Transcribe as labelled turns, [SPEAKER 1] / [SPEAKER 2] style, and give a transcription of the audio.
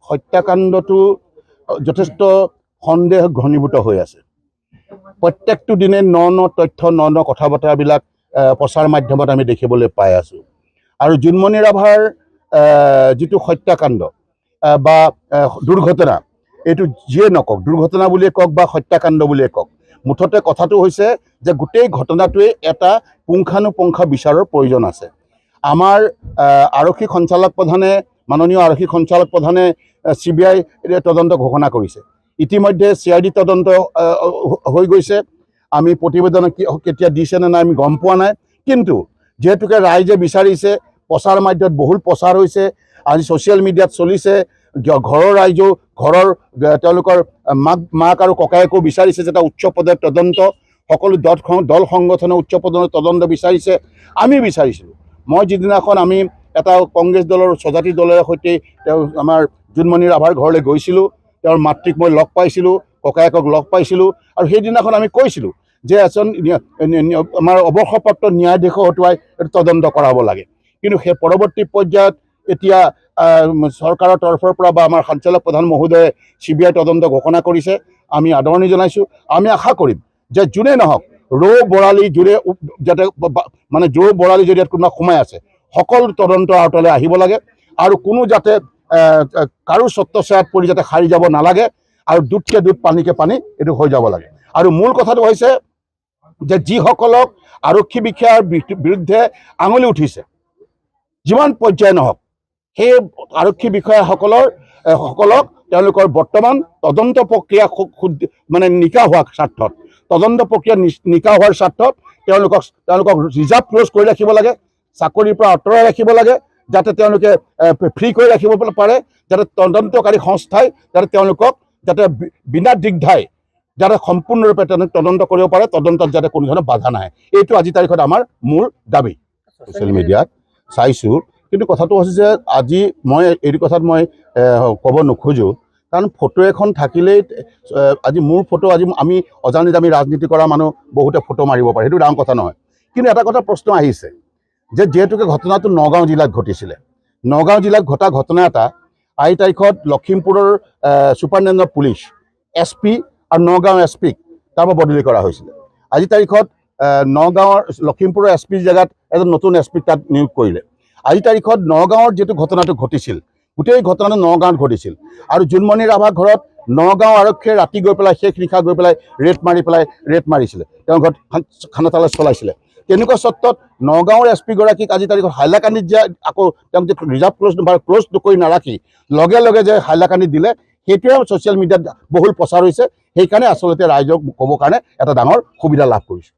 [SPEAKER 1] হত্যাকাণ্ডটো যথেষ্ট সন্দেহ ঘনীভূত হৈ আছে। প্ৰত্যেকটো দিনে ন তথ্য ন কথা বতৰাবিলাক প্ৰচাৰ মাধ্যমত আমি দেখিবলৈ পাই আছোঁ। আৰু জোনমণি ৰাভাৰ যিটো হত্যাকাণ্ড বা দুৰ্ঘটনা, এইটো যিয়ে নকওক, দুৰ্ঘটনা বুলিয়ে কওক বা হত্যাকাণ্ড বুলিয়ে কওক, মুঠতে কথাটো হৈছে যে গোটেই ঘটনাটোৱে এটা পুংখানুপুংখ বিচাৰৰ প্ৰয়োজন আছে। আমাৰ আৰক্ষী সঞ্চালক প্ৰধানে, মাননীয় আৰক্ষী সঞ্চালক প্ৰধানে CBI তদন্ত ঘোষণা কৰিছে। ইতিমধ্যে CID তদন্ত হৈ গৈছে। আমি প্ৰতিবেদন কেতিয়া দিছে নে নাই আমি গম পোৱা নাই, কিন্তু যেহেতুকে ৰাইজে বিচাৰিছে, প্ৰচাৰ মাধ্যমত বহুল প্ৰচাৰ হৈছে, আজি ছ'চিয়েল মিডিয়াত চলিছে, ঘৰৰ ৰাইজেও ঘৰৰ তেওঁলোকৰ মাক আৰু ককায়েকো বিচাৰিছে যে এটা উচ্চ পদৰ তদন্ত, সকলো দল সংগঠনে উচ্চ পদৰ তদন্ত বিচাৰিছে। আমি বিচাৰিছিলোঁ। মই যিদিনাখন আমি এটা কংগ্ৰেছ দলৰ স্বজাতি দলৰ সৈতে আমাৰ জোনমণি ৰাভাৰ ঘৰলৈ গৈছিলোঁ, তেওঁৰ মাতৃক মই লগ পাইছিলোঁ, ককায়েকক লগ পাইছিলোঁ, আৰু সেইদিনাখন আমি কৈছিলোঁ যে এজন আমাৰ অৱসৰপ্ৰাপ্ত ন্যায়াধীশক হতুৱাই তদন্ত কৰাব লাগে। কিন্তু সেই পৰৱৰ্তী পৰ্যায়ত এতিয়া চৰকাৰৰ তৰফৰ পৰা বা আমাৰ সঞ্চালক প্ৰধান মহোদয়ে CBI তদন্ত ঘোষণা কৰিছে। আমি আদৰণি জনাইছোঁ। আমি আশা কৰিম যে যোনে নহওক, ৰৌ বৰালি যোনে যাতে মানে ৰৌ বৰালি যদি ইয়াত কোনোবা সোমাই আছে, সকলো তদন্ত আওতালৈ আহিব লাগে, আৰু কোনো যাতে কাৰো ছত্ৰছায়াত পৰি যাতে সাৰি যাব নালাগে, আৰু দুধকে দুধ পানীকে পানী এইটো হৈ যাব লাগে। আৰু মূল কথাটো হৈছে যে যিসকলক আৰক্ষী বিষয়াৰ বিৰুদ্ধে আঙুলি উঠিছে, যিমান পৰ্যায় নহওক, সেই আৰক্ষী বিষয়াসকলক তেওঁলোকৰ বৰ্তমান তদন্ত প্ৰক্ৰিয়া মানে নিকা হোৱাৰ স্বাৰ্থত, তদন্ত প্ৰক্ৰিয়া নিকা হোৱাৰ স্বাৰ্থত তেওঁলোকক ৰিজাৰ্ভ ক্ল'জ কৰি ৰাখিব লাগে, চাকৰিৰ পৰা আঁতৰাই ৰাখিব লাগে, যাতে তেওঁলোকে ফ্ৰী কৰি ৰাখিব পাৰে, যাতে তদন্তকাৰী সংস্থাই যাতে তেওঁলোকক যাতে বিনা দ্বিধাই যাতে সম্পূৰ্ণৰূপে তদন্ত কৰিব পাৰে, তদন্তত যাতে কোনো ধৰণৰ বাধা নাহে। এইটো আজিৰ তাৰিখত আমাৰ মূল দাবী। ছ'চিয়েল মিডিয়াত চাইছোঁ, কিন্তু কথাটো হৈছে যে আজি মই এইটো কথাত মই ক'ব নোখোজোঁ, কাৰণ ফটো এখন থাকিলেই আজি মোৰ ফটো, আজি আমি অজানিত আমি ৰাজনীতি কৰা মানুহ বহুতে ফটো মাৰিব পাৰে, সেইটো ডাঙৰ কথা নহয়। কিন্তু এটা কথা প্ৰশ্ন আহিছে যে যিহেতুকে ঘটনাটো নগাঁও জিলাত ঘটিছিলে, নগাঁও জিলাত ঘটা ঘটনা এটা আজি তাৰিখত লখিমপুৰৰ ছুপাৰিনটেণ্ডেণ্ট অফ পুলিচ SP আৰু নগাঁও SPক তাৰ পৰা বদলি কৰা হৈছিলে। আজি তাৰিখত নগাঁৱৰ লখিমপুৰৰ SP জেগাত এজন নতুন SPক তাত নিয়োগ কৰিলে। আজি তাৰিখত নগাঁৱৰ যিটো ঘটনাটো ঘটিছিল, গোটেই ঘটনাটো নগাঁৱত ঘটিছিল, আৰু জোনমণি ৰাভাৰ ঘৰত নগাঁও আৰক্ষীয়ে ৰাতি গৈ পেলাই শেষ নিশা গৈ পেলাই ৰেড মাৰিছিলে, তেওঁৰ ঘৰত খানা তালাচ চলাইছিলে। তেনেকুৱা স্বত্বত নগাঁৱৰ SP গৰাকীক আজি তাৰিখত হাইলাকান্দিত যে আকৌ তেওঁক যে ৰিজাৰ্ভ ক্ল'জ কৰি নাৰাখি লগে লগে যে হাইলাকান্দিত দিলে, সেইটোৱে ছ'চিয়েল মিডিয়াত বহুল প্ৰচাৰ হৈছে। সেইকাৰণে আচলতে ৰাইজক ক'বৰ কাৰণে এটা ডাঙৰ সুবিধা লাভ কৰিছে।